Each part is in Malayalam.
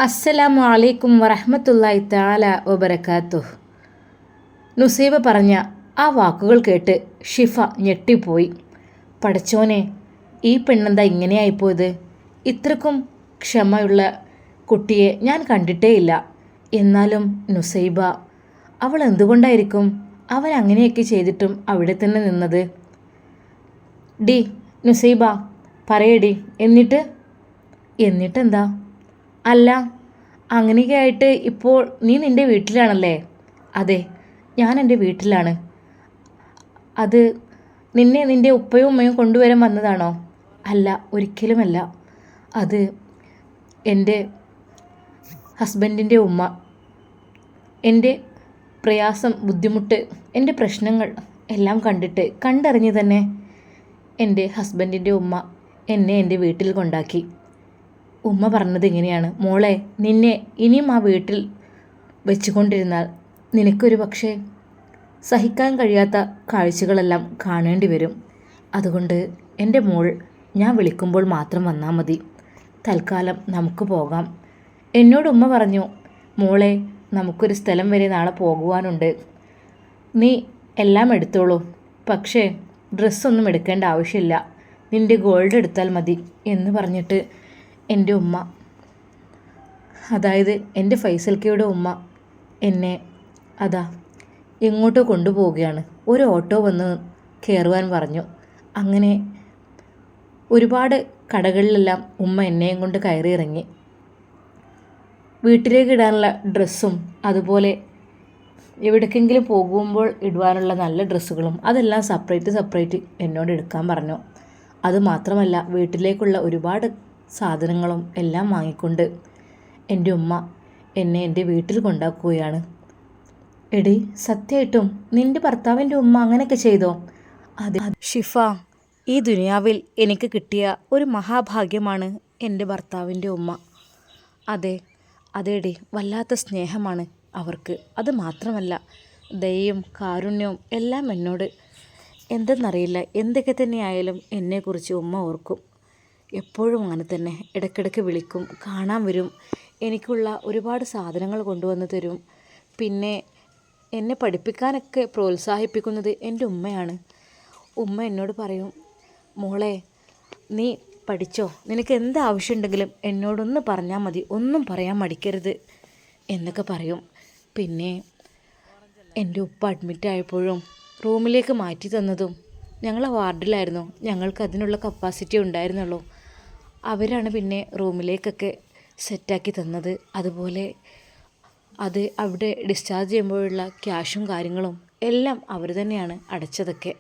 അസ്സലാമു അലൈക്കും വറഹ്മത്തുള്ളാഹി തആല വബറകാതുഹു. നുസൈബ പറഞ്ഞ ആ വാക്കുകൾ കേട്ട് ഷിഫ ഞെട്ടിപ്പോയി. പടച്ചോനെ, ഈ പെണ്ണെന്താ ഇങ്ങനെയായിപ്പോയത്? ഇത്രക്കും ക്ഷമയുള്ള കുട്ടിയെ ഞാൻ കണ്ടിട്ടേയില്ല. എന്നാലും നുസൈബ, അവൾ എന്തുകൊണ്ടായിരിക്കും അവൻ അങ്ങനെയൊക്കെ ചെയ്തിട്ടും അവിടെ തന്നെ നിന്നത്? ഡി നുസൈബ, പറയടി, എന്നിട്ടെന്താ? അല്ല, അങ്ങനെയൊക്കെയായിട്ട് ഇപ്പോൾ നീ നിൻ്റെ വീട്ടിലാണല്ലേ? അതെ, ഞാൻ എൻ്റെ വീട്ടിലാണ്. അത് നിന്നെ നിൻ്റെ ഉപ്പയും ഉമ്മയും കൊണ്ടുവരാൻ വന്നതാണോ? അല്ല, ഒരിക്കലുമല്ല. അത് എൻ്റെ ഹസ്ബൻഡിൻ്റെ ഉമ്മ. എൻ്റെ പ്രയാസം, ബുദ്ധിമുട്ട്, എൻ്റെ പ്രശ്നങ്ങൾ എല്ലാം കണ്ടറിഞ്ഞ് തന്നെ എൻ്റെ ഹസ്ബൻഡിൻ്റെ ഉമ്മ എന്നെ എൻ്റെ വീട്ടിൽ കൊണ്ടാക്കി. ഉമ്മ പറഞ്ഞത് ഇങ്ങനെയാണ്: മോളെ, നിന്നെ ഇനിയും ആ വീട്ടിൽ വെച്ചുകൊണ്ടിരുന്നാൽ നിനക്കൊരു പക്ഷേ സഹിക്കാൻ കഴിയാത്ത കാഴ്ചകളെല്ലാം കാണേണ്ടി വരും. അതുകൊണ്ട് എൻ്റെ മോൾ ഞാൻ വിളിക്കുമ്പോൾ മാത്രം വന്നാൽ മതി. തൽക്കാലം നമുക്ക് പോകാം. എന്നോട് ഉമ്മ പറഞ്ഞു, മോളെ, നമുക്കൊരു സ്ഥലം വരെ നാളെ പോകുവാനുണ്ട്. നീ എല്ലാം എടുത്തോളൂ, പക്ഷേ ഡ്രസ്സൊന്നും എടുക്കേണ്ട ആവശ്യമില്ല. നിൻ്റെ ഗോൾഡ് എടുത്താൽ മതി എന്ന് പറഞ്ഞിട്ട് എൻ്റെ ഉമ്മ, അതായത് എൻ്റെ ഫൈസൽക്കയുടെ ഉമ്മ, എന്നെ അതാ എങ്ങോട്ടോ കൊണ്ടുപോവുകയാണ്. ഒരു ഓട്ടോ വന്ന് കയറുവാൻ പറഞ്ഞു. അങ്ങനെ ഒരുപാട് കടകളിലെല്ലാം ഉമ്മ എന്നെയും കൊണ്ട് കയറി ഇറങ്ങി. വീട്ടിലേക്ക് ഇടാനുള്ള ഡ്രസ്സും അതുപോലെ എവിടേക്കെങ്കിലും പോകുമ്പോൾ ഇടുവാനുള്ള നല്ല ഡ്രസ്സുകളും അതെല്ലാം സെപ്പറേറ്റ് എന്നോട് എടുക്കാൻ പറഞ്ഞു. അതുമാത്രമല്ല, വീട്ടിലേക്കുള്ള ഒരുപാട് സാധനങ്ങളും എല്ലാം വാങ്ങിക്കൊണ്ട് എൻ്റെ ഉമ്മ എന്നെ എൻ്റെ വീട്ടിൽ കൊണ്ടാക്കുകയാണ്. എടി, സത്യമായിട്ടും നിൻ്റെ ഭർത്താവിൻ്റെ ഉമ്മ അങ്ങനെയൊക്കെ ചെയ്തോ? അതെ ഷിഫ, ഈ ദുനിയാവിൽ എനിക്ക് കിട്ടിയ ഒരു മഹാഭാഗ്യമാണ് എൻ്റെ ഭർത്താവിൻ്റെ ഉമ്മ. അതേടി, വല്ലാത്ത സ്നേഹമാണ് അവർക്ക്. അത് മാത്രമല്ല, ദയയും കാരുണ്യവും എല്ലാം എന്നോട്. എന്തെന്നറിയില്ല, എന്തൊക്കെ തന്നെയായാലും എന്നെക്കുറിച്ച് ഉമ്മ ഓർക്കും. എപ്പോഴും അങ്ങനെ തന്നെ. ഇടയ്ക്കിടയ്ക്ക് വിളിക്കും, കാണാൻ വരും, എനിക്കുള്ള ഒരുപാട് സാധനങ്ങൾ കൊണ്ടുവന്ന് തരും. പിന്നെ എന്നെ പഠിപ്പിക്കാനൊക്കെ പ്രോത്സാഹിപ്പിക്കുന്നത് എൻ്റെ ഉമ്മയാണ്. ഉമ്മ എന്നോട് പറയും, മോളെ, നീ പഠിച്ചോ, നിനക്ക് എന്ത് ആവശ്യമുണ്ടെങ്കിലും എന്നോടൊന്ന് പറഞ്ഞാൽ മതി, ഒന്നും പറയാൻ മടിക്കരുത് എന്നൊക്കെ പറയും. പിന്നെ എൻ്റെ ഉപ്പ അഡ്മിറ്റായപ്പോഴും റൂമിലേക്ക് മാറ്റി തന്നതും ഞങ്ങളെ വാർഡിലായിരുന്നു. ഞങ്ങൾക്ക് അതിനുള്ള കപ്പാസിറ്റി ഉണ്ടായിരുന്നുള്ളൂ. അവരാണ് പിന്നെ റൂമിലേക്കൊക്കെ സെറ്റാക്കി തന്നത്. അതുപോലെ അത് അവിടെ ഡിസ്ചാർജ് ചെയ്യുമ്പോഴുള്ള ക്യാഷും കാര്യങ്ങളും എല്ലാം അവർ തന്നെയാണ് അടച്ചതൊക്കെ.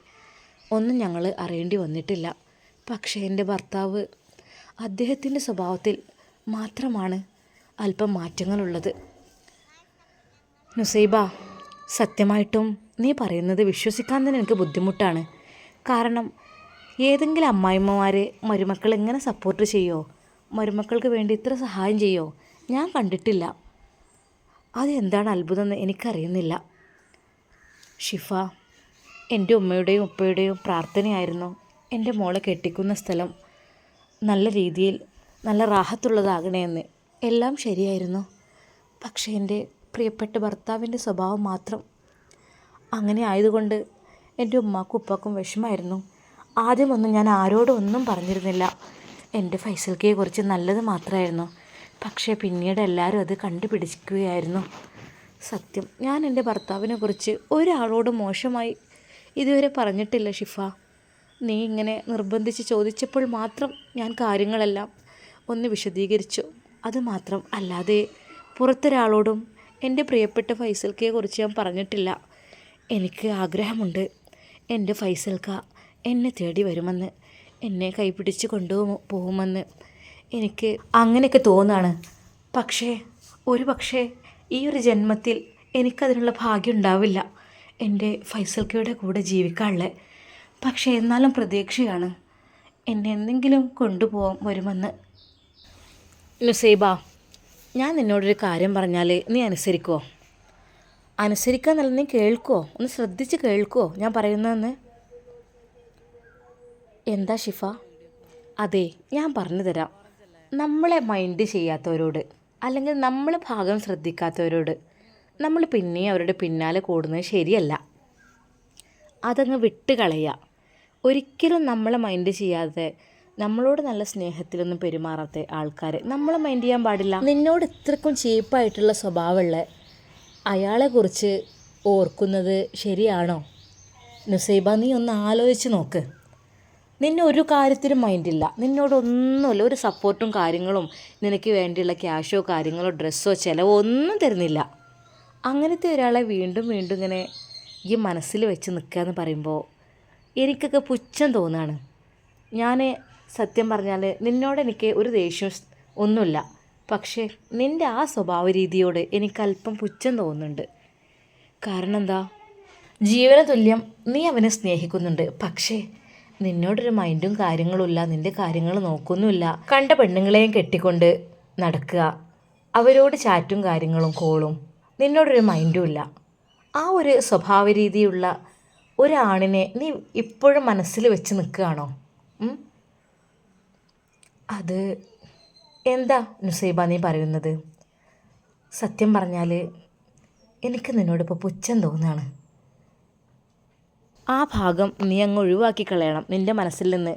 ഒന്നും ഞങ്ങൾ അറിയേണ്ടി വന്നിട്ടില്ല. പക്ഷേ എൻ്റെ ഭർത്താവ്, അദ്ദേഹത്തിൻ്റെ സ്വഭാവത്തിൽ മാത്രമാണ് അല്പം മാറ്റങ്ങളുള്ളത്. നുസൈബ, സത്യമായിട്ടും നീ പറയുന്നത് വിശ്വസിക്കാൻ തന്നെ എനിക്ക് ബുദ്ധിമുട്ടാണ്. കാരണം ഏതെങ്കിലും അമ്മായിമ്മമാരെ മരുമക്കൾ എങ്ങനെ സപ്പോർട്ട് ചെയ്യോ, മരുമക്കൾക്ക് വേണ്ടി ഇത്ര സഹായം ചെയ്യോ, ഞാൻ കണ്ടിട്ടില്ല. അതെന്താണ് അത്ഭുതമെന്ന് എനിക്കറിയുന്നില്ല. ഷിഫ, എൻ്റെ ഉമ്മയുടെയും ഉപ്പയുടെയും പ്രാർത്ഥനയായിരുന്നു എൻ്റെ മോളെ കെട്ടിക്കുന്ന സ്ഥലം നല്ല രീതിയിൽ നല്ല റാഹത്തുള്ളതാകണമെന്ന്. എല്ലാം ശരിയായിരുന്നു. പക്ഷേ എൻ്റെ പ്രിയപ്പെട്ട ഭർത്താവിൻ്റെ സ്വഭാവം മാത്രം അങ്ങനെ ആയതുകൊണ്ട് എൻ്റെ ഉമ്മാക്കും ഉപ്പാക്കും വിഷമമായിരുന്നു. ആദ്യമൊന്നും ഞാൻ ആരോടും ഒന്നും പറഞ്ഞിരുന്നില്ല. എൻ്റെ ഫൈസൽക്കയെക്കുറിച്ച് നല്ലത് മാത്രമായിരുന്നു. പക്ഷേ പിന്നീട് എല്ലാവരും അത് കണ്ടുപിടിക്കുകയായിരുന്നു. സത്യം, ഞാൻ എൻ്റെ ഭർത്താവിനെ കുറിച്ച് ഒരാളോടും മോശമായി ഇതുവരെ പറഞ്ഞിട്ടില്ല ഷിഫ. നീ ഇങ്ങനെ നിർബന്ധിച്ച് ചോദിച്ചപ്പോൾ മാത്രം ഞാൻ കാര്യങ്ങളെല്ലാം ഒന്ന് വിശദീകരിച്ചു. അതുമാത്രം, അല്ലാതെ പുറത്തൊരാളോടും എൻ്റെ പ്രിയപ്പെട്ട ഫൈസൽക്കയെക്കുറിച്ച് ഞാൻ പറഞ്ഞിട്ടില്ല. എനിക്ക് ആഗ്രഹമുണ്ട് എൻ്റെ ഫൈസൽക്ക എന്നെ തേടി വരുമെന്ന്, എന്നെ കൈപിടിച്ച് പോകുമെന്ന്. എനിക്ക് അങ്ങനെയൊക്കെ തോന്നുകയാണ്. പക്ഷേ ഈ ഒരു ജന്മത്തിൽ എനിക്കതിനുള്ള ഭാഗ്യം ഉണ്ടാവില്ല എൻ്റെ ഫൈസൽക്കയുടെ കൂടെ ജീവിക്കാനുള്ള. പക്ഷേ എന്നാലും പ്രതീക്ഷയാണ് എന്നെ എന്തെങ്കിലും കൊണ്ടുപോകാൻ വരുമെന്ന്. നുസൈബ, ഞാൻ നിന്നോടൊരു കാര്യം പറഞ്ഞാൽ നീ അനുസരിക്കുമോ? അനുസരിക്കാന്നല്ല, നീ കേൾക്കുമോ? ഒന്ന് ശ്രദ്ധിച്ച് കേൾക്കുമോ ഞാൻ പറയുന്നതെന്ന്? എന്താ ഷിഫ? അതെ, ഞാൻ പറഞ്ഞു തരാം. നമ്മളെ മൈൻഡ് ചെയ്യാത്തവരോട് അല്ലെങ്കിൽ നമ്മൾ ഭാഗം ശ്രദ്ധിക്കാത്തവരോട് നമ്മൾ പിന്നെയും അവരുടെ പിന്നാലെ കൂടുന്നത് ശരിയല്ല. അതങ്ങ് വിട്ട് കളയുക. ഒരിക്കലും നമ്മളെ മൈൻഡ് ചെയ്യാതെ നമ്മളോട് നല്ല സ്നേഹത്തിലൊന്നും പെരുമാറാത്ത ആൾക്കാരെ നമ്മൾ മൈൻഡ് ചെയ്യാൻ പാടില്ല. നിന്നോട് ഇത്രക്കും ചീപ്പായിട്ടുള്ള സ്വഭാവമുള്ള അയാളെക്കുറിച്ച് ഓർക്കുന്നത് ശരിയാണോ? നുസൈബ, നീ ഒന്ന് ആലോചിച്ച് നോക്ക്. നിന്നെ ഒരു കാര്യത്തിനും മൈൻഡില്ല, നിന്നോടൊന്നുമില്ല, ഒരു സപ്പോർട്ടും കാര്യങ്ങളും നിനക്ക് വേണ്ടിയുള്ള ക്യാഷോ കാര്യങ്ങളോ ഡ്രസ്സോ ചിലവോ ഒന്നും തരുന്നില്ല. അങ്ങനത്തെ ഒരാളെ വീണ്ടും വീണ്ടും ഇങ്ങനെ ഈ മനസ്സിൽ വെച്ച് നിൽക്കുക എന്ന് പറയുമ്പോൾ എനിക്കൊക്കെ പുച്ഛം തോന്നുകയാണ്. ഞാൻ സത്യം പറഞ്ഞാൽ നിന്നോട് എനിക്ക് ഒരു ദേഷ്യം ഒന്നുമില്ല, പക്ഷേ നിൻ്റെ ആ സ്വഭാവ രീതിയോട് എനിക്കല്പം പുച്ഛം തോന്നുന്നുണ്ട്. കാരണം എന്താ, ജീവന തുല്യം നീ അവനെ സ്നേഹിക്കുന്നുണ്ട്, പക്ഷേ നിന്നോടൊരു മൈൻഡും കാര്യങ്ങളും ഇല്ല, നിൻ്റെ കാര്യങ്ങൾ നോക്കുന്നുമില്ല. കണ്ട പെണ്ണുങ്ങളെയും കെട്ടിക്കൊണ്ട് നടക്കുക, അവരോട് ചാറ്റും കാര്യങ്ങളും കോളും, നിന്നോടൊരു മൈൻഡും ഇല്ല. ആ ഒരു സ്വഭാവ രീതിയുള്ള ഒരാണിനെ നീ ഇപ്പോഴും മനസ്സിൽ വെച്ച് നിൽക്കുകയാണോ? അത് എന്താ നുസൈബ നീ പറയുന്നത്? സത്യം പറഞ്ഞാൽ എനിക്ക് നിന്നോടിപ്പോൾ പുച്ഛം തോന്നുകയാണ്. ആ ഭാഗം നീ അങ്ങ് ഒഴിവാക്കി കളയണം നിൻ്റെ മനസ്സിൽ നിന്ന്.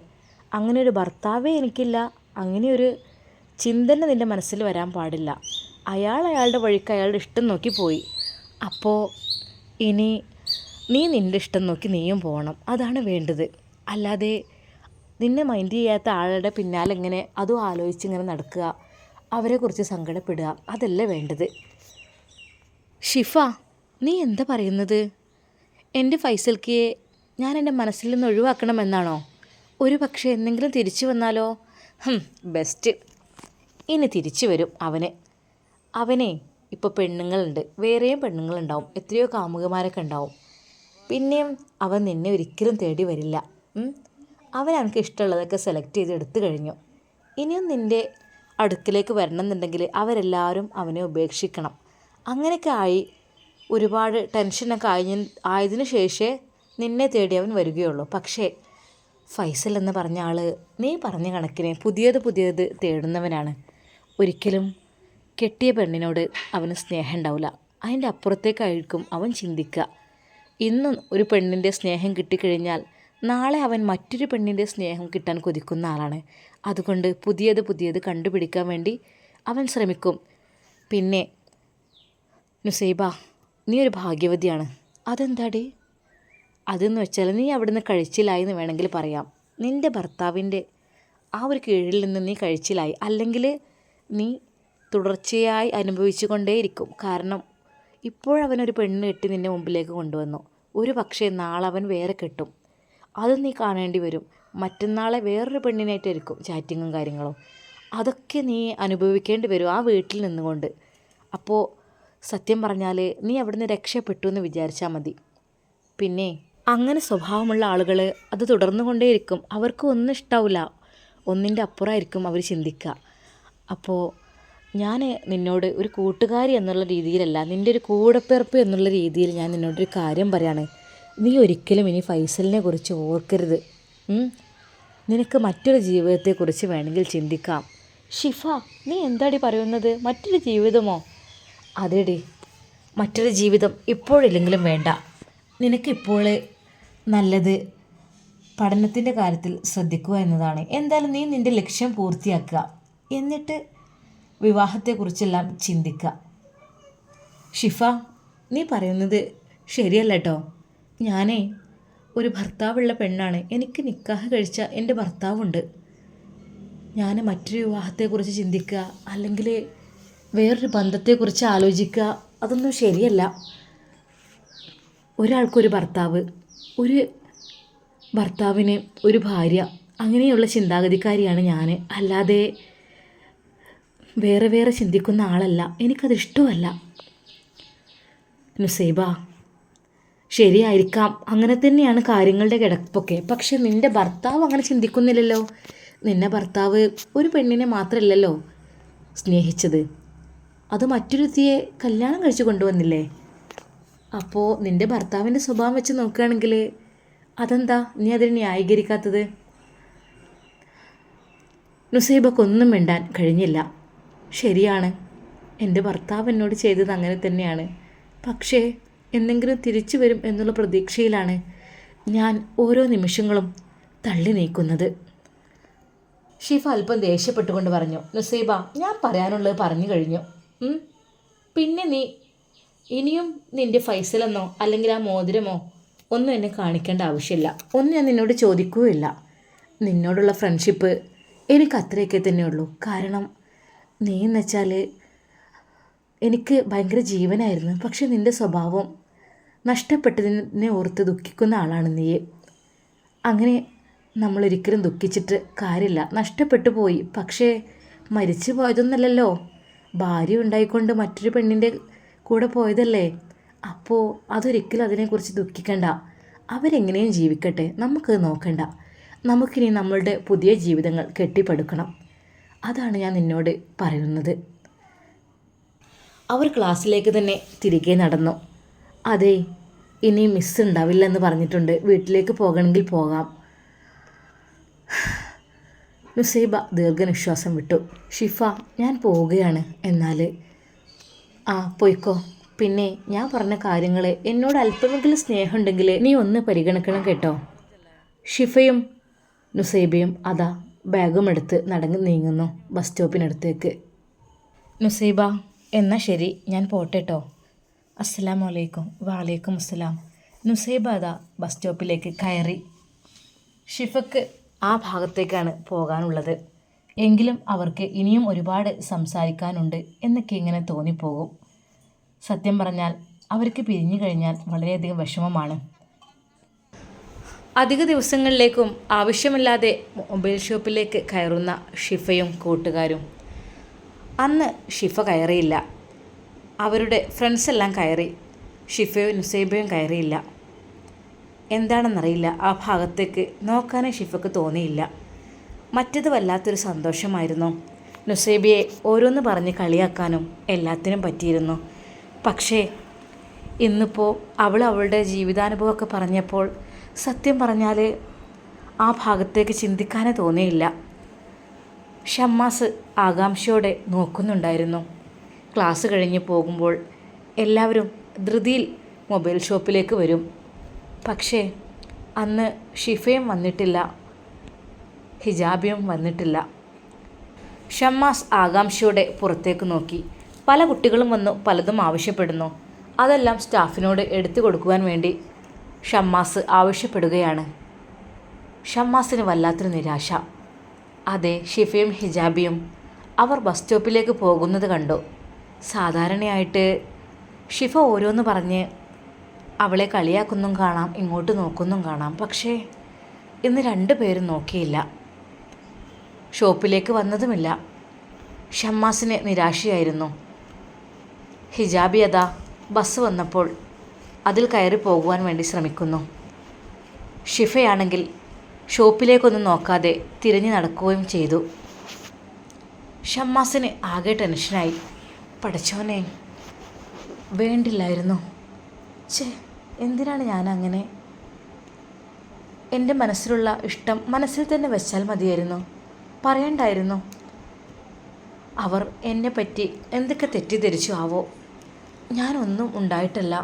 അങ്ങനെ ഒരു ഭർത്താവേ എനിക്കില്ല, അങ്ങനെയൊരു ചിന്തന നിൻ്റെ മനസ്സിൽ വരാൻ പാടില്ല. അയാളുടെ വഴിക്ക് അയാളുടെ ഇഷ്ടം നോക്കി പോയി. അപ്പോൾ ഇനി നീ നിൻ്റെ ഇഷ്ടം നോക്കി നീയും പോകണം, അതാണ് വേണ്ടത്. അല്ലാതെ നിന്നെ മൈൻഡ് ചെയ്യാത്ത ആളുടെ പിന്നാലെ ഇങ്ങനെ അതും ആലോചിച്ച് ഇങ്ങനെ നടക്കുക, അവരെക്കുറിച്ച് സങ്കടപ്പെടുക, അതല്ല വേണ്ടത്. ഷിഫ, നീ എന്താ പറയുന്നത്? എൻ്റെ ഫൈസൽക്ക് ഞാൻ എൻ്റെ മനസ്സിൽ നിന്ന് ഒഴിവാക്കണമെന്നാണോ? ഒരു പക്ഷേ എന്തെങ്കിലും തിരിച്ചു വന്നാലോ? ബെസ്റ്റ്, ഇനി തിരിച്ചു വരും അവനെ ഇപ്പോൾ പെണ്ണുങ്ങളുണ്ട്, വേറെയും പെണ്ണുങ്ങളുണ്ടാവും, എത്രയോ കാമുകന്മാരൊക്കെ ഉണ്ടാവും. പിന്നെയും അവൻ നിന്നെ ഒരിക്കലും തേടി വരില്ല. അവൻ എനിക്ക് ഇഷ്ടമുള്ളതൊക്കെ സെലക്ട് ചെയ്ത് എടുത്തു കഴിഞ്ഞു. ഇനിയും നിൻ്റെ അടുക്കിലേക്ക് വരണം എന്നുണ്ടെങ്കിൽ അവരെല്ലാവരും അവനെ ഉപേക്ഷിക്കണം. അങ്ങനെയൊക്കെ ആയി ഒരുപാട് ടെൻഷനൊക്കെ ആയതിനു ശേഷമേ നിന്നെ തേടി അവൻ വരികയുള്ളൂ. പക്ഷേ ഫൈസൽ എന്ന് പറഞ്ഞ ആൾ നീ പറഞ്ഞ കണക്കിന് പുതിയത് തേടുന്നവനാണ്. ഒരിക്കലും കെട്ടിയ പെണ്ണിനോട് അവന് സ്നേഹം ഉണ്ടാവില്ല, അതിൻ്റെ അപ്പുറത്തേക്കായിരിക്കും അവൻ ചിന്തിക്കുക. ഇന്നും ഒരു പെണ്ണിൻ്റെ സ്നേഹം കിട്ടിക്കഴിഞ്ഞാൽ നാളെ അവൻ മറ്റൊരു പെണ്ണിൻ്റെ സ്നേഹം കിട്ടാൻ കൊതിക്കുന്ന ആളാണ്. അതുകൊണ്ട് പുതിയത് കണ്ടുപിടിക്കാൻ വേണ്ടി അവൻ ശ്രമിക്കും. പിന്നെ നുസൈബ, നീ ഒരു ഭാഗ്യവതിയാണ്. അതെന്താടി? അതെന്ന് വെച്ചാൽ നീ അവിടുന്ന് കഴിച്ചിലായി എന്ന് വേണമെങ്കിൽ പറയാം. നിൻ്റെ ഭർത്താവിൻ്റെ ആ ഒരു കീഴിൽ നിന്ന് നീ കഴിച്ചിലായി, അല്ലെങ്കിൽ നീ തുടർച്ചയായി അനുഭവിച്ചു കൊണ്ടേയിരിക്കും. കാരണം ഇപ്പോഴവനൊരു പെണ്ണ് കെട്ടി നിൻ്റെ മുമ്പിലേക്ക് കൊണ്ടുവന്നു, ഒരു പക്ഷേ നാളെ അവൻ വേറെ കെട്ടും, അത് നീ കാണേണ്ടി വരും. മറ്റന്നാളെ വേറൊരു പെണ്ണിനായിട്ടായിരിക്കും ചാറ്റിങ്ങും കാര്യങ്ങളും, അതൊക്കെ നീ അനുഭവിക്കേണ്ടി വരും ആ വീട്ടിൽ നിന്നുകൊണ്ട്. അപ്പോൾ സത്യം പറഞ്ഞാൽ നീ അവിടുന്ന് രക്ഷപ്പെട്ടു എന്ന് വിചാരിച്ചാൽ മതി. പിന്നെ അങ്ങനെ സ്വഭാവമുള്ള ആളുകൾ അത് തുടർന്നു കൊണ്ടേയിരിക്കും, അവർക്ക് ഒന്നും ഇഷ്ടാവില്ല, ഒന്നിൻ്റെ അപ്പുറമായിരിക്കും അവർ ചിന്തിക്കുക. അപ്പോൾ ഞാൻ നിന്നോട് ഒരു കൂട്ടുകാരി എന്നുള്ള രീതിയിലല്ല, നിൻ്റെ ഒരു കൂടപ്പിറപ്പ് എന്നുള്ള രീതിയിൽ ഞാൻ നിന്നോടൊരു കാര്യം പറയാണ്. നീ ഒരിക്കലും ഇനി ഫൈസലിനെ കുറിച്ച് ഓർക്കരുത്. നിനക്ക് മറ്റൊരു ജീവിതത്തെക്കുറിച്ച് വേണമെങ്കിൽ ചിന്തിക്കാം. ഷിഫ, നീ എന്താടി പറയുന്നത്? മറ്റൊരു ജീവിതമോ? അതെടി, മറ്റൊരു ജീവിതം ഇപ്പോഴില്ലെങ്കിലും വേണ്ട. നിനക്കിപ്പോൾ നല്ലത് പഠനത്തിൻ്റെ കാര്യത്തിൽ ശ്രദ്ധിക്കുക എന്നതാണ്. എന്തായാലും നീ നിൻ്റെ ലക്ഷ്യം പൂർത്തിയാക്കുക, എന്നിട്ട് വിവാഹത്തെക്കുറിച്ചെല്ലാം ചിന്തിക്കുക. ഷിഫ, നീ പറയുന്നത് ശരിയല്ല കേട്ടോ. ഞാനേ ഒരു ഭർത്താവുള്ള പെണ്ണാണ്, എനിക്ക് നിക്കാഹ് കഴിച്ച എൻ്റെ ഭർത്താവുണ്ട്. ഞാൻ മറ്റൊരു വിവാഹത്തെക്കുറിച്ച് ചിന്തിക്കുക, അല്ലെങ്കിൽ വേറൊരു ബന്ധത്തെക്കുറിച്ച് ആലോചിക്കുക, അതൊന്നും ശരിയല്ല. ഒരാൾക്കൊരു ഭർത്താവ്, ഒരു ഭർത്താവിന് ഒരു ഭാര്യ, അങ്ങനെയുള്ള ചിന്താഗതിക്കാരിയാണ് ഞാൻ. അല്ലാതെ വേറെ ചിന്തിക്കുന്ന ആളല്ല, എനിക്കത് ഇഷ്ടമല്ല. നുസൈബ, ശരിയായിരിക്കാം, അങ്ങനെ തന്നെയാണ് കാര്യങ്ങളുടെ കിടപ്പൊക്കെ. പക്ഷെ നിൻ്റെ ഭർത്താവ് അങ്ങനെ ചിന്തിക്കുന്നില്ലല്ലോ. നിന്നെ ഭർത്താവ് ഒരു പെണ്ണിനെ മാത്രമല്ലല്ലോ സ്നേഹിച്ചത്, അത് മറ്റൊരുത്തിയെ കല്യാണം കഴിച്ച് കൊണ്ടുവന്നില്ലേ. അപ്പോൾ നിൻ്റെ ഭർത്താവിൻ്റെ സ്വഭാവം വെച്ച് നോക്കുകയാണെങ്കിൽ അതെന്താ നീ അതിനെ ന്യായീകരിക്കാത്തത്? നുസൈബക്കൊന്നും മിണ്ടാൻ കഴിഞ്ഞില്ല. ശരിയാണ്, എൻ്റെ ഭർത്താവ് എന്നോട് ചെയ്തത് അങ്ങനെ തന്നെയാണ്. പക്ഷേ എന്തെങ്കിലും തിരിച്ചു വരും എന്നുള്ള പ്രതീക്ഷയിലാണ് ഞാൻ ഓരോ നിമിഷങ്ങളും തള്ളി നീക്കുന്നത്. ഷിഫ അല്പം ദേഷ്യപ്പെട്ടുകൊണ്ട് പറഞ്ഞു. നുസൈബ, ഞാൻ പറയാനുള്ളത് പറഞ്ഞു കഴിഞ്ഞു. പിന്നെ നീ ഇനിയും നിൻ്റെ ഫൈസലെന്നോ അല്ലെങ്കിൽ ആ മോതിരമോ ഒന്നും എന്നെ കാണിക്കേണ്ട ആവശ്യമില്ല. ഒന്നും ഞാൻ നിന്നോട് ചോദിക്കുകയില്ല. നിന്നോടുള്ള ഫ്രണ്ട്ഷിപ്പ് എനിക്ക് അത്രയൊക്കെ തന്നെയുള്ളൂ. കാരണം നീ എന്ന് വെച്ചാൽ എനിക്ക് ഭയങ്കര ജീവനായിരുന്നു. പക്ഷെ നിൻ്റെ സ്വഭാവം നഷ്ടപ്പെട്ടതിനെ ഓർത്ത് ദുഃഖിക്കുന്ന ആളാണ് നീ. അങ്ങനെ നമ്മളൊരിക്കലും ദുഃഖിച്ചിട്ട് കാര്യമില്ല. നഷ്ടപ്പെട്ടു പോയി, പക്ഷേ മരിച്ചു പോയതൊന്നല്ലല്ലോ. ഭാര്യ ഉണ്ടായിക്കൊണ്ട് മറ്റൊരു പെണ്ണിൻ്റെ കൂടെ പോയതല്ലേ. അപ്പോൾ അതൊരിക്കലും അതിനെക്കുറിച്ച് ദുഃഖിക്കണ്ട. അവരെങ്ങനെയും ജീവിക്കട്ടെ, നമുക്കത് നോക്കണ്ട. നമുക്കിനി നമ്മളുടെ പുതിയ ജീവിതങ്ങൾ കെട്ടിപ്പടുക്കണം. അതാണ് ഞാൻ നിന്നോട് പറയുന്നത്. അവർ ക്ലാസ്സിലേക്ക് തന്നെ തിരികെ നടന്നു. അതെ, ഇനി മിസ് ഉണ്ടാവില്ലെന്ന് പറഞ്ഞിട്ടുണ്ട്. വീട്ടിലേക്ക് പോകണമെങ്കിൽ പോകാം. നുസൈബ ദീർഘനിശ്വാസം വിട്ടു. ഷിഫ, ഞാൻ പോവുകയാണ്. എന്നാൽ പോയിക്കോ. പിന്നെ ഞാൻ പറഞ്ഞ കാര്യങ്ങളെ എന്നോട് അല്പമെങ്കിലും സ്നേഹമുണ്ടെങ്കിൽ നീ ഒന്ന് പരിഗണിക്കണം കേട്ടോ. ഷിഫയും നുസൈബയും അതാ ബാഗും എടുത്ത് നടന്ന് നീങ്ങുന്നു ബസ് സ്റ്റോപ്പിനടുത്തേക്ക്. നുസൈബ, എന്നാൽ ശരി, ഞാൻ പോട്ടെട്ടോ. അസ്സലാമു അലൈക്കും. വലൈക്കും അസ്സലാം. നുസൈബ അതാ ബസ് സ്റ്റോപ്പിലേക്ക് കയറി. ഷിഫക്ക് ആ ഭാഗത്തേക്കാണ് പോകാനുള്ളത്. എങ്കിലും അവർക്ക് ഇനിയും ഒരുപാട് സംസാരിക്കാനുണ്ട് എന്നൊക്കെ ഇങ്ങനെ തോന്നിപ്പോകും. സത്യം പറഞ്ഞാൽ അവർക്ക് പിരിഞ്ഞു കഴിഞ്ഞാൽ വളരെയധികം വിഷമമാണ്. അധിക ദിവസങ്ങളിലേക്കും ആവശ്യമില്ലാതെ മൊബൈൽ ഷോപ്പിലേക്ക് കയറുന്ന ഷിഫയും കൂട്ടുകാരും. അന്ന് ഷിഫ കയറിയില്ല. അവരുടെ ഫ്രണ്ട്സെല്ലാം കയറി. ഷിഫയും നുസൈബയും കയറിയില്ല. എന്താണെന്നറിയില്ല, ആ ഭാഗത്തേക്ക് നോക്കാനേ ഷിഫക്ക് തോന്നിയില്ല. മറ്റത് വല്ലാത്തൊരു സന്തോഷമായിരുന്നു. നുസൈബയെ ഓരോന്ന് പറഞ്ഞ് കളിയാക്കാനും എല്ലാത്തിനും പറ്റിയിരുന്നു. പക്ഷേ ഇന്നിപ്പോൾ അവളുടെ ജീവിതാനുഭവമൊക്കെ പറഞ്ഞപ്പോൾ സത്യം പറഞ്ഞാൽ ആ ഭാഗത്തേക്ക് ചിന്തിക്കാനേ തോന്നിയില്ല. ഷമ്മാസ് ആകാംക്ഷയോടെ നോക്കുന്നുണ്ടായിരുന്നു. ക്ലാസ് കഴിഞ്ഞ് പോകുമ്പോൾ എല്ലാവരും ധൃതിയിൽ മൊബൈൽ ഷോപ്പിലേക്ക് വരും. പക്ഷേ അന്ന് ഷിഫയും വന്നിട്ടില്ല, ഹിജാബിയും വന്നിട്ടില്ല. ഷമ്മാസ് ആകാംക്ഷയോടെ പുറത്തേക്ക് നോക്കി. പല കുട്ടികളും വന്നു പലതും ആവശ്യപ്പെടുന്നു. അതെല്ലാം സ്റ്റാഫിനോട് എടുത്തു കൊടുക്കുവാൻ വേണ്ടി ഷമ്മാസ് ആവശ്യപ്പെടുകയാണ്. ഷമ്മാസിന് വല്ലാത്തൊരു നിരാശ. അതെ, ഷിഫയും ഹിജാബിയും അവർ ബസ് സ്റ്റോപ്പിലേക്ക് പോകുന്നത് കണ്ടു. സാധാരണയായിട്ട് ഷിഫ ഓരോന്ന് പറഞ്ഞ് അവളെ കളിയാക്കുന്നും കാണാം, ഇങ്ങോട്ട് നോക്കുന്നും കാണാം. പക്ഷേ ഇന്ന് രണ്ടുപേരും നോക്കിയില്ല, ഷോപ്പിലേക്ക് വന്നതുമില്ല. ഷമ്മാസിന് നിരാശയായിരുന്നു. ഹിജാബി അതാ ബസ് വന്നപ്പോൾ അതിൽ കയറി പോകുവാൻ വേണ്ടി ശ്രമിക്കുന്നു. ഷിഫയാണെങ്കിൽ ഷോപ്പിലേക്കൊന്നും നോക്കാതെ തിരിഞ്ഞു നടക്കുകയും ചെയ്തു. ഷമ്മാസിന് ആകെ ടെൻഷനായി. പടച്ചോനെ, വേണ്ടില്ലായിരുന്നു. എന്തിനാണ് ഞാനങ്ങനെ? എൻ്റെ മനസ്സിലുള്ള ഇഷ്ടം മനസ്സിൽ തന്നെ വെച്ചാൽ മതിയായിരുന്നു, പറയണ്ടായിരുന്നു. അവർ എന്നെപ്പറ്റി എന്തൊക്കെ തെറ്റിദ്ധരിച്ചു ആവോ? ഞാനൊന്നും ഉണ്ടായിട്ടല്ല.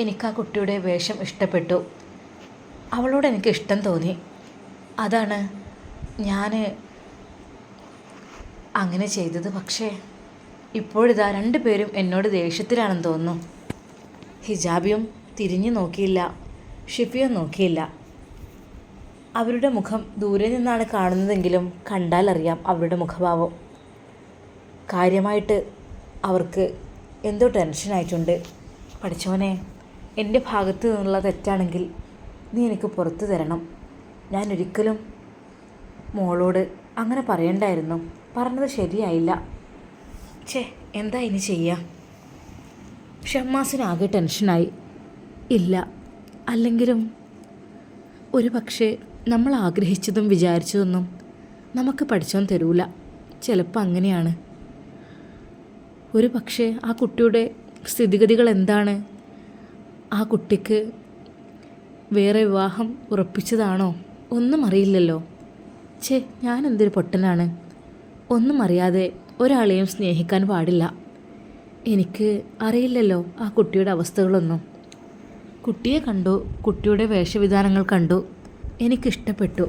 എനിക്ക് ആ കുട്ടിയുടെ വേഷം ഇഷ്ടപ്പെട്ടു. അവളോട് എനിക്ക് ഇഷ്ടം തോന്നി. അതാണ് ഞാൻ അങ്ങനെ ചെയ്തത്. പക്ഷേ ഇപ്പോഴിതാ രണ്ടുപേരും എന്നോട് ദേഷ്യത്തിലാണെന്ന് തോന്നുന്നു. ഹിജാബിയും തിരിഞ്ഞു നോക്കിയില്ല, ഷിഫിയും നോക്കിയില്ല. അവരുടെ മുഖം ദൂരെ നിന്നാണ് കാണുന്നതെങ്കിലും കണ്ടാലറിയാം അവരുടെ മുഖഭാവം. കാര്യമായിട്ട് അവർക്ക് എന്തോ ടെൻഷനായിട്ടുണ്ട്. പഠിച്ചവനെ, എൻ്റെ ഭാഗത്ത് നിന്നുള്ള തെറ്റാണെങ്കിൽ നീ എനിക്ക് പുറത്തു തരണം. ഞാൻ ഒരിക്കലും മോളോട് അങ്ങനെ പറയണ്ടായിരുന്നു. പറഞ്ഞത് ശരിയായില്ല. എന്താ ഇനി ചെയ്യുക? ഷമ്മാസിനാകെ ടെൻഷനായി. ഇല്ല, അല്ലെങ്കിലും ഒരു പക്ഷേ നമ്മൾ ആഗ്രഹിച്ചതും വിചാരിച്ചതൊന്നും നമുക്ക് പഠിച്ചോൻ തരൂല. ചിലപ്പോൾ അങ്ങനെയാണ്. ഒരു പക്ഷേ ആ കുട്ടിയുടെ സ്ഥിതിഗതികൾ എന്താണ്? ആ കുട്ടിക്ക് വേറെ വിവാഹം ഉറപ്പിച്ചതാണോ? ഒന്നും അറിയില്ലല്ലോ. ഞാൻ എന്തൊരു പൊട്ടനാണ്. ഒന്നും അറിയാതെ ഒരാളെയും സ്നേഹിക്കാൻ പാടില്ല. എനിക്ക് അറിയില്ലല്ലോ ആ കുട്ടിയുടെ അവസ്ഥകളൊന്നും. കുട്ടിയെ കണ്ടു, കുട്ടിയുടെ വേഷവിധാനങ്ങൾ കണ്ടു, എനിക്കിഷ്ടപ്പെട്ടു.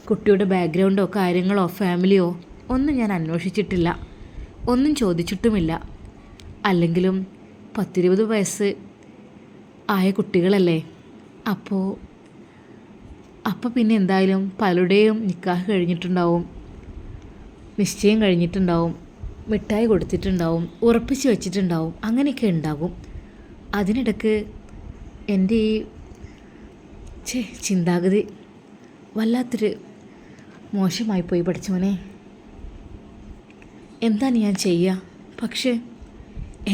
കുട്ടിയുടെ ബാക്ക്ഗ്രൗണ്ടോ കാര്യങ്ങളോ ഫാമിലിയോ ഒന്നും ഞാൻ അന്വേഷിച്ചിട്ടില്ല, ഒന്നും ചോദിച്ചിട്ടുമില്ല. അല്ലെങ്കിലും 10-20 വയസ്സ് ആയ കുട്ടികളല്ലേ. അപ്പോൾ പിന്നെ എന്തായാലും പലരുടെയും നിക്കാഹ് കഴിഞ്ഞിട്ടുണ്ടാവും, നിശ്ചയം കഴിഞ്ഞിട്ടുണ്ടാവും, മിഠായി കൊടുത്തിട്ടുണ്ടാവും, ഉറപ്പിച്ച് വെച്ചിട്ടുണ്ടാവും, അങ്ങനെയൊക്കെ ഉണ്ടാകും. അതിനിടയ്ക്ക് എൻ്റെ ഈ ചിന്താഗതി വല്ലാത്തൊരു മോശമായിപ്പോയി പഠിച്ചവനെ. എന്താണ് ഞാൻ ചെയ്യുക? പക്ഷേ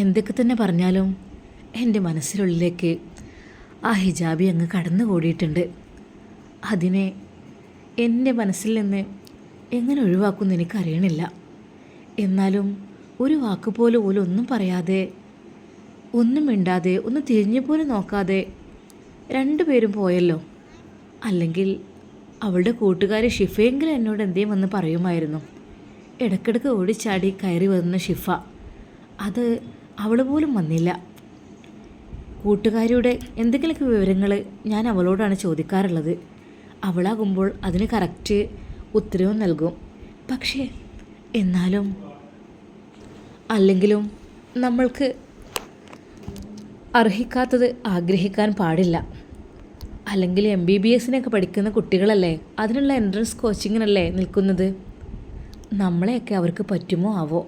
എന്തൊക്കെ തന്നെ പറഞ്ഞാലും എൻ്റെ മനസ്സിനുള്ളിലേക്ക് ആ ഹിജാബി അങ്ങ് കടന്നു കൂടിയിട്ടുണ്ട്. അതിനെ എൻ്റെ മനസ്സിൽ നിന്ന് എങ്ങനെ ഒഴിവാക്കുമെന്ന് എനിക്കറിയണില്ല. എന്നാലും ഒരു വാക്ക് പോലും ഒന്നും പറയാതെ, ഒന്നും മിണ്ടാതെ, ഒന്ന് തിരിഞ്ഞു പോലും നോക്കാതെ രണ്ടുപേരും പോയല്ലോ. അല്ലെങ്കിൽ അവളുടെ കൂട്ടുകാരി ഷിഫയെങ്കിലും എന്നോട് എന്തേലും വന്ന് പറയുമായിരുന്നു. ഇടയ്ക്കിടയ്ക്ക് ഓടിച്ചാടി കയറി വന്ന ഷിഫ, അത് അവൾ പോലും വന്നില്ല. കൂട്ടുകാരിയുടെ എന്തെങ്കിലുമൊക്കെ വിവരങ്ങൾ ഞാൻ അവളോടാണ് ചോദിക്കാറുള്ളത്. അവളാകുമ്പോൾ അതിന് കറക്റ്റ് ഉത്തരവും നൽകും. പക്ഷേ എന്നാലും അല്ലെങ്കിലും നമ്മൾക്ക് അർഹിക്കാത്തത് ആഗ്രഹിക്കാൻ പാടില്ല. അല്ലെങ്കിൽ MBBSനൊക്കെ പഠിക്കുന്ന കുട്ടികളല്ലേ, അതിനുള്ള എൻട്രൻസ് കോച്ചിങ്ങിനല്ലേ നിൽക്കുന്നത്. നമ്മളെയൊക്കെ അവർക്ക് പറ്റുമോ ആവോ?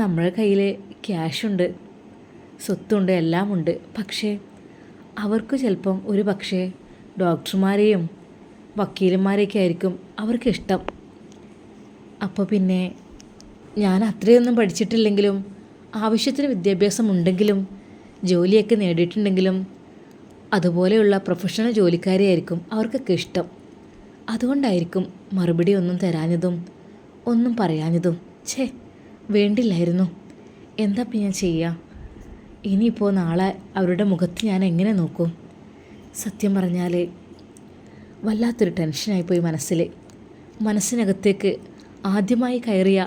നമ്മുടെ കയ്യിൽ ക്യാഷുണ്ട്, സ്വത്തുണ്ട്, എല്ലാമുണ്ട്. പക്ഷേ അവർക്ക് ചിലപ്പം ഒരു പക്ഷേ ഡോക്ടർമാരെയും വക്കീലന്മാരെയൊക്കെ ആയിരിക്കും അവർക്കിഷ്ടം. അപ്പോൾ പിന്നെ ഞാൻ അത്രയൊന്നും പഠിച്ചിട്ടില്ലെങ്കിലും ആവശ്യത്തിന് വിദ്യാഭ്യാസം ഉണ്ടെങ്കിലും ജോലിയൊക്കെ നേടിയിട്ടുണ്ടെങ്കിലും അതുപോലെയുള്ള പ്രൊഫഷണൽ ജോലിക്കാരെയായിരിക്കും അവർക്കൊക്കെ ഇഷ്ടം. അതുകൊണ്ടായിരിക്കും മറുപടി ഒന്നും തരാഞ്ഞതും ഒന്നും പറയാഞ്ഞതും. വേണ്ടില്ലായിരുന്നു. എന്താ ഇപ്പം ഞാൻ ചെയ്യുക? ഇനിയിപ്പോൾ നാളെ അവരുടെ മുഖത്ത് ഞാൻ എങ്ങനെ നോക്കും? സത്യം പറഞ്ഞാൽ വല്ലാത്തൊരു ടെൻഷനായിപ്പോയി മനസ്സിൽ. മനസ്സിനകത്തേക്ക് ആദ്യമായി കയറിയ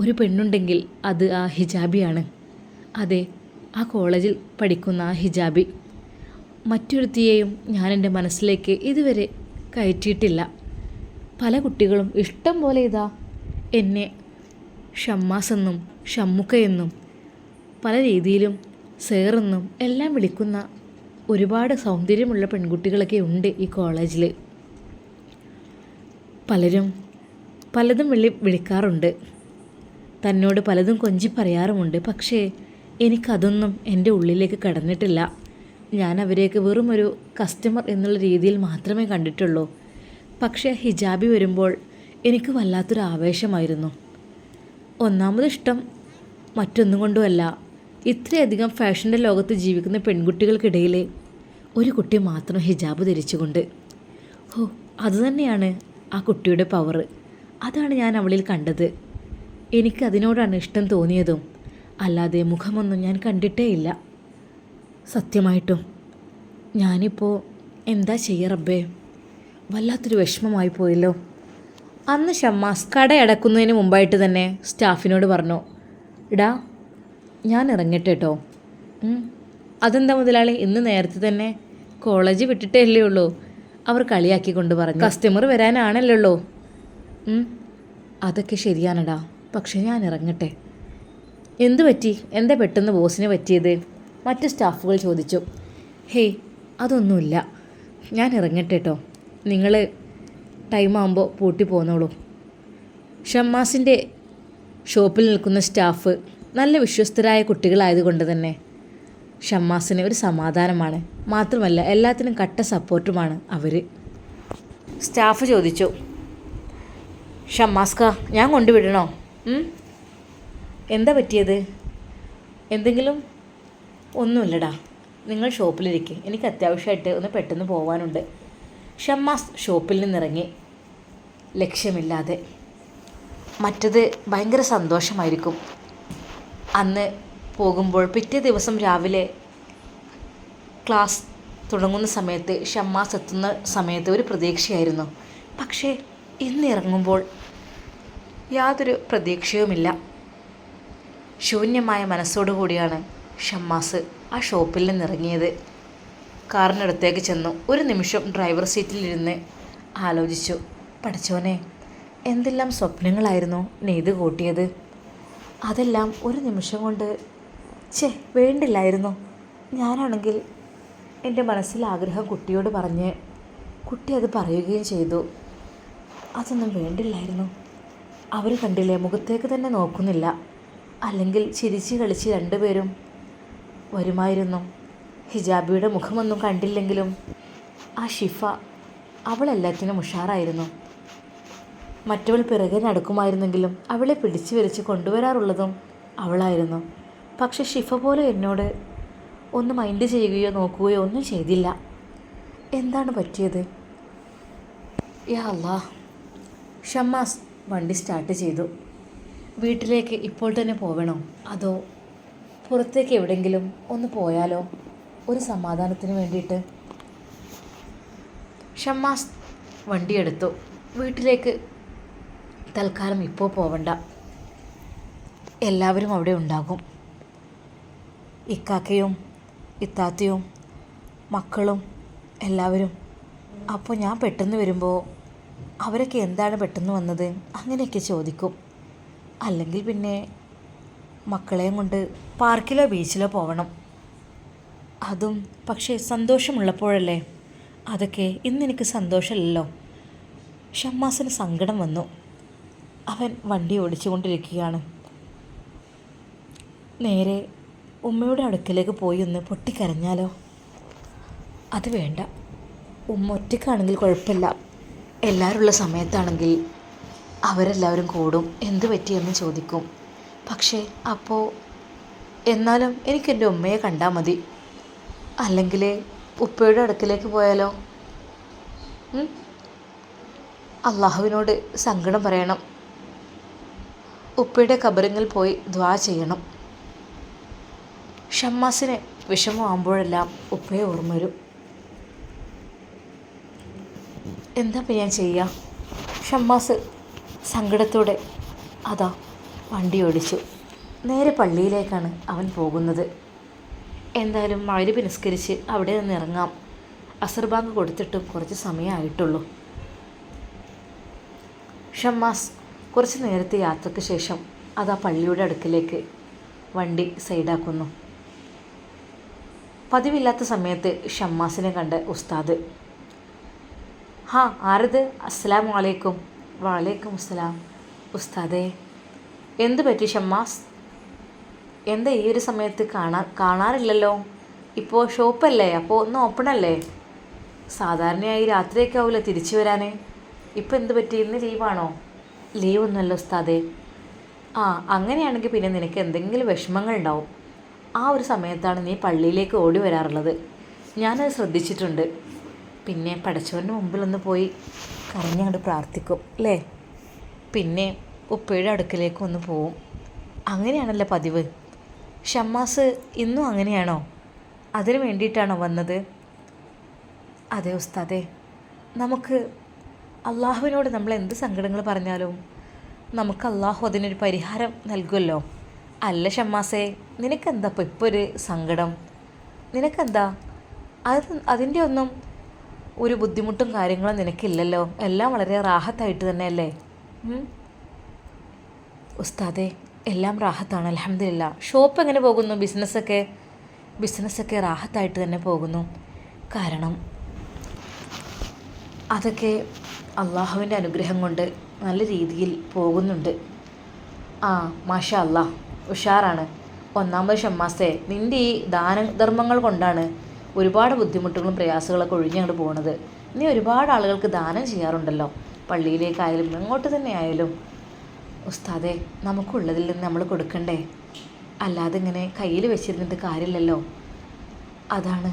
ഒരു പെണ്ണുണ്ടെങ്കിൽ അത് ആ ഹിജാബിയാണ്. അതെ, ആ കോളേജിൽ പഠിക്കുന്ന ആ ഹിജാബി. മറ്റൊരുത്തിയെയും ഞാൻ എൻ്റെ മനസ്സിലേക്ക് ഇതുവരെ കയറ്റിയിട്ടില്ല. പല കുട്ടികളും ഇഷ്ടം പോലെ ഇതാ എന്നെ ഷമ്മാസ് എന്നും ഷമ്മുക്ക എന്നും പല രീതിയിലും സേറെന്നും എല്ലാം വിളിക്കുന്ന ഒരുപാട് സൗന്ദര്യമുള്ള പെൺകുട്ടികളൊക്കെ ഉണ്ട് ഈ കോളേജിൽ. പലരും പലതും വിളിക്കാറുണ്ട്, തന്നോട് പലതും കൊഞ്ചി പറയാറുമുണ്ട്. പക്ഷേ എനിക്കതൊന്നും എൻ്റെ ഉള്ളിലേക്ക് കടന്നിട്ടില്ല. ഞാൻ അവരെയൊക്കെ വെറും ഒരു കസ്റ്റമർ എന്നുള്ള രീതിയിൽ മാത്രമേ കണ്ടിട്ടുള്ളൂ. പക്ഷേ ഹിജാബി വരുമ്പോൾ എനിക്ക് വല്ലാത്തൊരു ആവേശമായിരുന്നു. ഒന്നാമത് ഇഷ്ടം മറ്റൊന്നും കൊണ്ടുമല്ല, ഇത്രയധികം ഫാഷൻ്റെ ലോകത്ത് ജീവിക്കുന്ന പെൺകുട്ടികൾക്കിടയിൽ ഒരു കുട്ടി മാത്രം ഹിജാബ് ധരിച്ചുകൊണ്ട്, അതുതന്നെയാണ് ആ കുട്ടിയുടെ പവർ. അതാണ് ഞാൻ അവളിൽ കണ്ടത്. എനിക്കതിനോടാണ് ഇഷ്ടം തോന്നിയതും. അല്ലാതെ മുഖമൊന്നും ഞാൻ കണ്ടിട്ടേ ഇല്ല. സത്യമായിട്ടും ഞാനിപ്പോൾ എന്താ ചെയ്യുക റബ്ബേ? വല്ലാത്തൊരു വിഷമമായി പോയല്ലോ. അന്ന് ഷമ്മാസ് കടയടക്കുന്നതിന് മുമ്പായിട്ട് തന്നെ സ്റ്റാഫിനോട് പറഞ്ഞു, ഇടാ ഞാൻ ഇറങ്ങട്ടെ കേട്ടോ. അതെന്താ മുതലാളി, ഇന്ന് നേരത്തെ തന്നെ കോളേജ് വിട്ടിട്ടേ അല്ലേ ഉള്ളൂ? അവർ കളിയാക്കിക്കൊണ്ട് പറഞ്ഞു. കസ്റ്റമർ വരാനാണല്ലോ ഉള്ളൂ. അതൊക്കെ ശരിയാണടാ, പക്ഷെ ഞാൻ ഇറങ്ങട്ടെ. എന്തു പറ്റി? എന്താ പെട്ടെന്ന് ബോസിനെ പറ്റിയത്? മറ്റു സ്റ്റാഫുകൾ ചോദിച്ചു. ഹേയ്, അതൊന്നുമില്ല, ഞാൻ ഇറങ്ങട്ടെ കേട്ടോ. നിങ്ങൾ ടൈമാകുമ്പോൾ പൂട്ടി പോന്നോളൂ. ഷമ്മാസിൻ്റെ ഷോപ്പിൽ നിൽക്കുന്ന സ്റ്റാഫ് നല്ല വിശ്വസ്തരായ കുട്ടികളായതുകൊണ്ട് തന്നെ ഷമ്മാസിന് ഒരു സമാധാനമാണ്. മാത്രമല്ല എല്ലാത്തിനും കട്ട സപ്പോർട്ടുമാണ് അവർ. സ്റ്റാഫ് ചോദിച്ചു, ഷമ്മാസ്ക ഞാൻ കൊണ്ടുവിടണോ? എന്താ പറ്റിയത്? എന്തെങ്കിലും? ഒന്നുമില്ലടാ, നിങ്ങൾ ഷോപ്പിലിരിക്കുക, എനിക്ക് അത്യാവശ്യമായിട്ട് ഒന്ന് പെട്ടെന്ന് പോകാനുണ്ട്. ഷമ്മാസ് ഷോപ്പിൽ നിന്നിറങ്ങി. ലക്ഷ്യമില്ലാതെ. മറ്റത് ഭയങ്കര സന്തോഷമായിരിക്കും. അന്ന് പോകുമ്പോൾ പിറ്റേ ദിവസം രാവിലെ ക്ലാസ് തുടങ്ങുന്ന സമയത്ത് ഷമ്മാസ് എത്തുന്ന സമയത്ത് ഒരു പ്രതീക്ഷയായിരുന്നു. പക്ഷേ ഇന്ന് ഇറങ്ങുമ്പോൾ യാതൊരു പ്രതീക്ഷയുമില്ല. ശൂന്യമായ മനസ്സോടുകൂടിയാണ് ഷമ്മാസ് ആ ഷോപ്പിൽ നിന്നിറങ്ങിയത്. കാറിനടുത്തേക്ക് ചെന്നു. ഒരു നിമിഷം ഡ്രൈവർ സീറ്റിലിരുന്ന് ആലോചിച്ചു. പഠിച്ചോനെ, എന്തെല്ലാം സ്വപ്നങ്ങളായിരുന്നു നെയ്ത് കൂട്ടിയത്. അതെല്ലാം ഒരു നിമിഷം കൊണ്ട് വേണ്ടില്ലായിരുന്നു. ഞാനാണെങ്കിൽ എൻ്റെ മനസ്സിലെ ആഗ്രഹം കുട്ടിയോട് പറഞ്ഞ് കുട്ടി അത് പറയുകയും ചെയ്തു. അതൊന്നും വേണ്ടില്ലായിരുന്നു. അവർ കണ്ടില്ലേ, മുഖത്തേക്ക് തന്നെ നോക്കുന്നില്ല. അല്ലെങ്കിൽ ചിരിച്ച് കളിച്ച് രണ്ടുപേരും വരുമായിരുന്നു. ഹിജാബിയുടെ മുഖമൊന്നും കണ്ടില്ലെങ്കിലും ആ ഷിഫ, അവളെല്ലാത്തിനും ഉഷാറായിരുന്നു. മറ്റവൾ പിറകെ നടക്കുമായിരുന്നെങ്കിലും അവളെ പിടിച്ചു വലിച്ച് കൊണ്ടുവരാറുള്ളതും അവളായിരുന്നു. പക്ഷെ ഷിഫ പോലെ എന്നോട് ഒന്ന് മൈൻഡ് ചെയ്യുകയോ നോക്കുകയോ ഒന്നും ചെയ്തില്ല. എന്താണ് പറ്റിയത്? യാ അല്ലാ. ഷമ്മാസ് വണ്ടി സ്റ്റാർട്ട് ചെയ്തു. വീട്ടിലേക്ക് ഇപ്പോൾ തന്നെ പോവണോ, അതോ പുറത്തേക്ക് എവിടെയെങ്കിലും ഒന്ന് പോയാലോ, ഒരു സമാധാനത്തിന് വേണ്ടിയിട്ട്? ഷമ്മാസ് വണ്ടിയെടുത്തു. വീട്ടിലേക്ക് തൽക്കാലം ഇപ്പോൾ പോവണ്ട, എല്ലാവരും അവിടെ ഉണ്ടാകും. ഇക്കാക്കയും ഇത്താത്തയും മക്കളും എല്ലാവരും. അപ്പോൾ ഞാൻ പെട്ടെന്ന് വരുമ്പോൾ അവരൊക്കെ എന്താണ് പെട്ടെന്ന് വന്നത് അങ്ങനെയൊക്കെ ചോദിക്കും. അല്ലെങ്കിൽ പിന്നെ മക്കളെയും കൊണ്ട് പാർക്കിലോ ബീച്ചിലോ പോകണം. അതും പക്ഷേ സന്തോഷമുള്ളപ്പോഴല്ലേ. അതൊക്കെ ഇന്നെനിക്ക് സന്തോഷമല്ലല്ലോ. ഷമ്മാസിന് സങ്കടം വന്നു. അവൻ വണ്ടി ഓടിച്ചുകൊണ്ടിരിക്കുകയാണ്. നേരെ ഉമ്മയുടെ അടുക്കലേക്ക് പോയി ഒന്ന് പൊട്ടിക്കരഞ്ഞാലോ? അത് വേണ്ട. ഉമ്മ ഒറ്റയ്ക്കാണെങ്കിൽ കുഴപ്പമില്ല. എല്ലാവരുള്ള സമയത്താണെങ്കിൽ അവരെല്ലാവരും കൂടും, എന്ത് പറ്റിയെന്ന് ചോദിക്കും. പക്ഷേ അപ്പോൾ എന്നാലും എനിക്കെൻ്റെ ഉമ്മയെ കണ്ടാൽ മതി. അല്ലെങ്കിൽ ഉപ്പയുടെ അടുക്കിലേക്ക് പോയാലോ? അള്ളാഹുവിനോട് സങ്കടം പറയണം. ഉപ്പയുടെ ഖബറിങ്ങിൽ പോയി ദ്വാ ചെയ്യണം. ഷമ്മാസിന് വിഷമമാകുമ്പോഴെല്ലാം ഉപ്പയെ ഓർമ്മ വരും. എന്താ ഞാൻ ചെയ്യുക? ഷമ്മാസ് സങ്കടത്തോടെ അതാ വണ്ടി ഓടിച്ചു. നേരെ പള്ളിയിലേക്കാണ് അവൻ പോകുന്നത്. എന്തായാലും മഗ്‌രിബ് നിസ്കരിച്ച് അവിടെ നിന്ന് ഇറങ്ങാം. അസർ ബാങ്ക് കൊടുത്തിട്ടും കുറച്ച് സമയമായിട്ടുള്ളൂ. ഷമ്മാസ് കുറച്ച് നേരത്തെ യാത്രയ്ക്ക് ശേഷം അതാ പള്ളിയുടെ അടുക്കിലേക്ക് വണ്ടി സൈഡാക്കുന്നു. പതിവില്ലാത്ത സമയത്ത് ഷമ്മാസിനെ കണ്ട ഉസ്താദ്, ആരത്? അസ്സലാമു അലൈക്കും. വലൈക്കും അസ്സലാം. ഉസ്താദേ, എന്ത് പറ്റി ഷമ്മാസ്? എന്താ ഈ ഒരു സമയത്ത് കാണാറില്ലല്ലോ? ഇപ്പോൾ ഷോപ്പല്ലേ, അപ്പോൾ ഒന്ന് ഓപ്പണല്ലേ? സാധാരണയായി രാത്രിയൊക്കെ ആവില്ല തിരിച്ചു വരാൻ. ഇപ്പോൾ എന്ത് പറ്റി? ഇന്ന് ലീവാണോ? ലീവൊന്നുമല്ല ഉസ്താദേ. അങ്ങനെയാണെങ്കിൽ പിന്നെ നിനക്ക് എന്തെങ്കിലും വിഷമങ്ങൾ ഉണ്ടാവും. ആ ഒരു സമയത്താണ് നീ പള്ളിയിലേക്ക് ഓടി വരാറുള്ളത്. ഞാനത് ശ്രദ്ധിച്ചിട്ടുണ്ട്. പിന്നെ പടച്ചവൻ്റെ മുമ്പിലൊന്ന് പോയി കരഞ്ഞങ്ങോട്ട് പ്രാർത്ഥിക്കും അല്ലേ? പിന്നെ ഉപ്പയുടെ അടുക്കലേക്ക് ഒന്ന് പോവും. അങ്ങനെയാണല്ലോ പതിവ്. ഷമ്മാസ് ഇന്നും അങ്ങനെയാണോ? അതിന് വേണ്ടിയിട്ടാണോ വന്നത്? അതെ ഉസ്താദേ. നമുക്ക് അള്ളാഹുവിനോട് നമ്മൾ എന്ത് സങ്കടങ്ങൾ പറഞ്ഞാലും നമുക്ക് അള്ളാഹു അതിനൊരു പരിഹാരം നൽകുമല്ലോ. അല്ല ഷമ്മാസേ, നിനക്കെന്താ ഇപ്പോൾ ഒരു സങ്കടം? നിനക്കെന്താ? അതിൻ്റെ ഒന്നും ഒരു ബുദ്ധിമുട്ടും കാര്യങ്ങളും നിനക്കില്ലല്ലോ. എല്ലാം വളരെ റാഹത്തായിട്ട് തന്നെയല്ലേ? ഉസ്താദേ, എല്ലാം റാഹത്താണ് അൽഹംദുലില്ലാ. ഷോപ്പ് എങ്ങനെ പോകുന്നു? ബിസിനസ്സൊക്കെ റാഹത്തായിട്ട് തന്നെ പോകുന്നു. കാരണം അതൊക്കെ അള്ളാഹുവിൻ്റെ അനുഗ്രഹം കൊണ്ട് നല്ല രീതിയിൽ പോകുന്നുണ്ട്. മാഷാ അല്ലാ, ഉഷാറാണ്. ഒന്നാമത് ഷമ്മാസേ, നിൻ്റെ ഈ ദാനധർമ്മങ്ങൾ കൊണ്ടാണ് ഒരുപാട് ബുദ്ധിമുട്ടുകളും പ്രയാസങ്ങളൊക്കെ ഒഴിഞ്ഞങ്ങോട്ട് പോകുന്നത്. നീ ഒരുപാട് ആളുകൾക്ക് ദാനം ചെയ്യാറുണ്ടല്ലോ, പള്ളിയിലേക്കായാലും എങ്ങോട്ട് തന്നെ ആയാലും. ഉസ്താദേ, നമുക്കുള്ളതിൽ നിന്ന് നമ്മൾ കൊടുക്കണ്ടേ? അല്ലാതെ ഇങ്ങനെ കയ്യിൽ വെച്ചിരുന്നിട്ട് കാര്യമില്ലല്ലോ. അതാണ്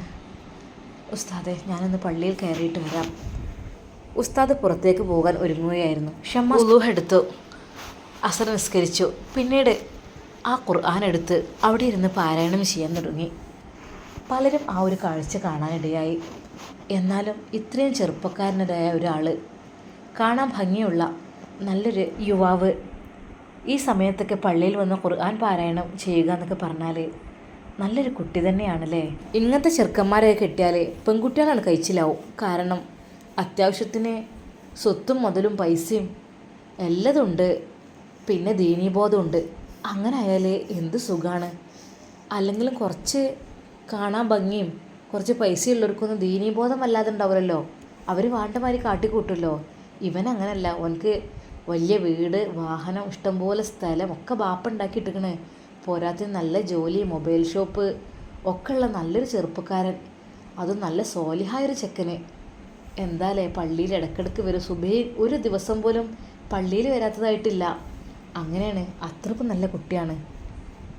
ഉസ്താദേ, ഞാനൊന്ന് പള്ളിയിൽ കയറിയിട്ട് വരാം. ഉസ്താദ് പുറത്തേക്ക് പോകാൻ ഒരുങ്ങുകയായിരുന്നു. ഷമ്മാസ് വുളൂ എടുത്തു, അസർ നിസ്കരിച്ചു. പിന്നീട് ആ ഖുർആൻ എടുത്ത് അവിടെ ഇരുന്ന് പാരായണം ചെയ്യാൻ തുടങ്ങി. പലരും ആ ഒരു കാഴ്ച കാണാനിടയായി. എന്നാലും ഇത്രയും ചെറുപ്പക്കാരനായ ഒരാൾ, കാണാൻ ഭംഗിയുള്ള നല്ലൊരു യുവാവ് ഈ സമയത്തൊക്കെ പള്ളിയിൽ വന്ന് ഖുർആൻ പാരായണം ചെയ്യുക എന്നൊക്കെ പറഞ്ഞാൽ നല്ലൊരു കുട്ടി തന്നെയാണല്ലേ. ഇങ്ങനത്തെ ചെറുക്കന്മാരെയൊക്കെ കിട്ടിയാൽ പെൺകുട്ടികളാണ് കഴിച്ചിലാവും. കാരണം അത്യാവശ്യത്തിന് സ്വത്തും മുതലും പൈസയും എല്ലതുണ്ട്, പിന്നെ ദീനീബോധമുണ്ട്. അങ്ങനെ ആയാൽ എന്ത് സുഖമാണ്. അല്ലെങ്കിലും കുറച്ച് കാണാൻ ഭംഗിയും കുറച്ച് പൈസയുള്ളവർക്കൊന്നും ദീനീബോധം വല്ലാതെ ഉണ്ടാവില്ലല്ലോ. അവർ വാണ്ടമാതിരി കാട്ടിക്കൂട്ടുമല്ലോ. ഇവൻ അങ്ങനല്ല. ഓനക്ക് വലിയ വീട്, വാഹനം, ഇഷ്ടംപോലെ സ്ഥലം ഒക്കെ ബാപ്പ ഉണ്ടാക്കിയിട്ടിരിക്കണേ. പോരാത്തിന് നല്ല ജോലി, മൊബൈൽ ഷോപ്പ് ഒക്കെ ഉള്ള നല്ലൊരു ചെറുപ്പക്കാരൻ, അതും നല്ല സോലിഹായൊരു ചെക്കന്. എന്താലേ പള്ളിയിൽ ഇടയ്ക്കിടയ്ക്ക് വരും. സുബഹി ഒരു ദിവസം പോലും പള്ളിയിൽ വരാത്തതായിട്ടില്ല. അങ്ങനെയാണ്, അത്രക്കും നല്ല കുട്ടിയാണ്.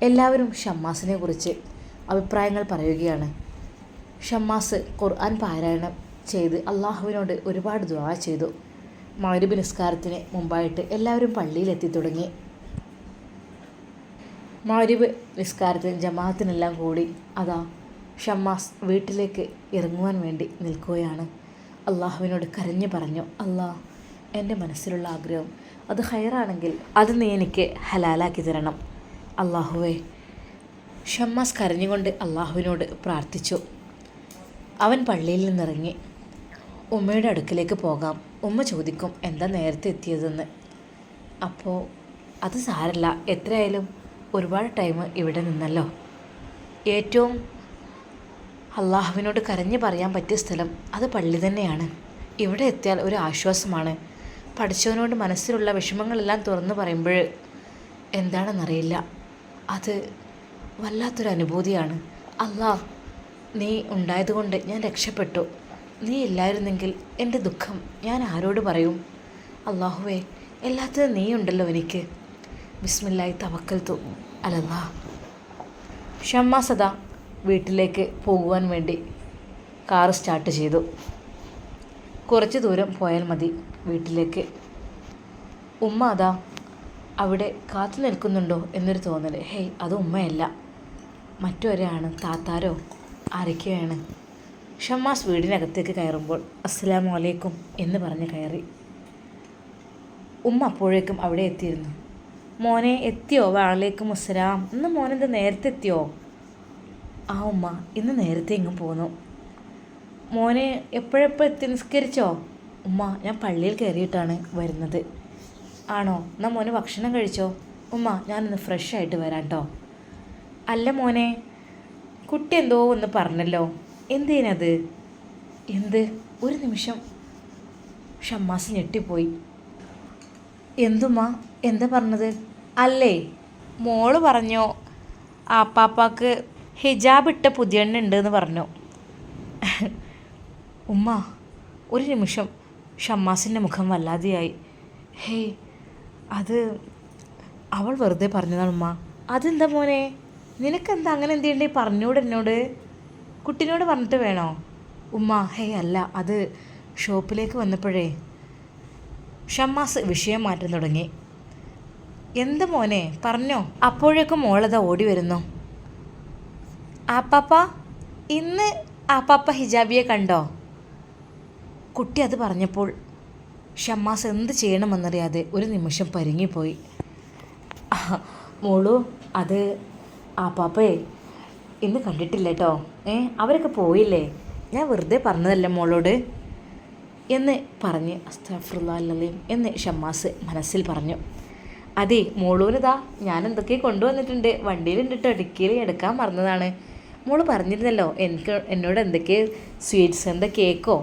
എല്ലാവരും ഷമ്മാസിനെ കുറിച്ച് അഭിപ്രായങ്ങൾ പറയുകയാണ്. ഷമ്മാസ് ഖുർആൻ പാരായണം ചെയ്ത് അള്ളാഹുവിനോട് ഒരുപാട് ദുആ ചെയ്തു. മഗ്‌രിബ് നിസ്കാരത്തിന് മുമ്പായിട്ട് എല്ലാവരും പള്ളിയിലെത്തി തുടങ്ങി. മഗ്‌രിബ് നിസ്കാരത്തിന് ജമാഅത്തിനെല്ലാം കൂടി അതാ ഷമ്മാസ് വീട്ടിലേക്ക് ഇറങ്ങുവാൻ വേണ്ടി നിൽക്കുകയാണ്. അള്ളാഹുവിനോട് കരഞ്ഞു പറഞ്ഞു, അല്ലാഹ്, എൻ്റെ മനസ്സിലുള്ള ആഗ്രഹം അത് ഹൈറാണെങ്കിൽ അത് നീ എനിക്ക് ഹലാലാക്കി തരണം അള്ളാഹുവേ. ഷമ്മാസ് കരഞ്ഞുകൊണ്ട് അള്ളാഹുവിനോട് പ്രാർത്ഥിച്ചു. അവൻ പള്ളിയിൽ നിന്നിറങ്ങി ഉമ്മയുടെ അടുക്കിലേക്ക് പോകാം. ഉമ്മ ചോദിക്കും എന്താ നേരത്തെ എത്തിയതെന്ന്. അപ്പോൾ അത് സാരല്ല, എത്രയായാലും ഒരുപാട് ടൈം ഇവിടെ നിന്നല്ലോ. ഏറ്റവും അള്ളാഹുവിനോട് കരഞ്ഞു പറയാൻ പറ്റിയ സ്ഥലം അത് പള്ളി തന്നെയാണ്. ഇവിടെ എത്തിയാൽ ഒരു ആശ്വാസമാണ്. പഠിച്ചവനോട് മനസ്സിലുള്ള വിഷമങ്ങളെല്ലാം തുറന്നു പറയുമ്പോൾ എന്താണെന്നറിയില്ല, അത് വല്ലാത്തൊരു അനുഭൂതിയാണ്. അല്ലാഹ്, നീ ഉണ്ടായതുകൊണ്ട് ഞാൻ രക്ഷപ്പെട്ടു. നീ ഇല്ലായിരുന്നെങ്കിൽ എൻ്റെ ദുഃഖം ഞാൻ ആരോട് പറയും? അല്ലാഹുവേ, എല്ലാത്തിനും നീ ഉണ്ടല്ലോ എനിക്ക്. ബിസ്മില്ലാഹി തവക്കൽതു അലല്ലാഹ്. ഷമ്മാസ് അതാ വീട്ടിലേക്ക് പോകുവാൻ വേണ്ടി കാറ് സ്റ്റാർട്ട് ചെയ്തു. കുറച്ച് ദൂരം പോയാൽ മതി വീട്ടിലേക്ക്. ഉമ്മ അതാ അവിടെ കാത്തു നിൽക്കുന്നുണ്ടോ എന്നൊരു തോന്നൽ. ഹേയ്, അത് ഉമ്മയല്ല, മറ്റൊരാണ്, താത്താരോ ആരൊക്കെയാണ്. ഷമ്മാസ് വീടിനകത്തേക്ക് കയറുമ്പോൾ അസ്സലാമു അലൈക്കും എന്ന് പറഞ്ഞ് കയറി. ഉമ്മ അപ്പോഴേക്കും അവിടെ എത്തിയിരുന്നു. മോനെ എത്തിയോ? വഅലൈക്കും അസ്സലാം. ഇന്ന് മോനെന്താ നേരത്തെ എത്തിയോ? ആ ഉമ്മ, ഇന്ന് നേരത്തെ ഇങ്ങും പോന്നു. മോനെ എപ്പോഴെപ്പോൾ എത്തി? നിസ്കരിച്ചോ? ഉമ്മ, ഞാൻ പള്ളിയിൽ കയറിയിട്ടാണ് വരുന്നത്. ആണോ? എന്നാൽ മോനെ ഭക്ഷണം കഴിച്ചോ? ഉമ്മ, ഞാനൊന്ന് ഫ്രഷ് ആയിട്ട് വരാം കേട്ടോ. അല്ല മോനെ, കുട്ടി എന്തോ ഒന്ന് പറഞ്ഞല്ലോ, എന്തേനത്? എന്ത്? ഒരു നിമിഷം ഷമ്മാസ് ഞെട്ടിപ്പോയി. എന്തുമ്മ, എന്താ പറഞ്ഞത്? അല്ലേ, മോള് പറഞ്ഞോ ആപ്പാപ്പാക്ക് ഹിജാബ് ഇട്ട പുതിയെണ്ണ ഉണ്ടെന്ന് പറഞ്ഞു. ഉമ്മ, ഒരു നിമിഷം ഷമ്മാസിൻ്റെ മുഖം വല്ലാതെയായി. ഹേയ്, അത് അവൾ വെറുതെ പറഞ്ഞതാണ് ഉമ്മ. അതെന്താ മോനെ, നിനക്കെന്താ അങ്ങനെ എന്തെയുണ്ടേ പറഞ്ഞൂടെ എന്നോട്? കുട്ടീനോട് പറഞ്ഞിട്ട് വേണോ? ഉമ്മ, ഹേയ് അല്ല, അത് ഷോപ്പിലേക്ക് വന്നപ്പോഴേ. ഷമ്മാസ് വിഷയം മാറ്റാൻ തുടങ്ങി. എന്താ മോനെ, പറഞ്ഞോ. അപ്പോഴേക്കും മോളതാ ഓടി വരുന്നു. ആപ്പാപ്പ, ഇന്ന് ആപ്പാപ്പ ഹിജാബിയെ കണ്ടോ? കുട്ടി അത് പറഞ്ഞപ്പോൾ ഷമ്മാസ് എന്ത് ചെയ്യണമെന്നറിയാതെ ഒരു നിമിഷം പരുങ്ങിപ്പോയി. മോളു, അത് ആപ്പാപ്പയെ ഇന്ന് കണ്ടിട്ടില്ല കേട്ടോ. അവരൊക്കെ പോയില്ലേ, ഞാൻ വെറുതെ പറഞ്ഞതല്ലേ മോളോട് എന്ന് പറഞ്ഞ് അസ്തഗ്ഫിറുല്ലാഹൽ അലീം എന്ന് ഷമ്മാസ് മനസ്സിൽ പറഞ്ഞു. അതെ മോളൂനിതാ ഞാൻ എന്തൊക്കെ കൊണ്ടുവന്നിട്ടുണ്ട്, വണ്ടിയിലുണ്ട് കേട്ടോ, ഡിക്കിയിൽ എടുക്കാൻ മറന്നതാണ്. മോള് പറഞ്ഞിരുന്നല്ലോ എന്നോട് എന്തൊക്കെ സ്വീറ്റ്സ്, എന്താ കേക്കോ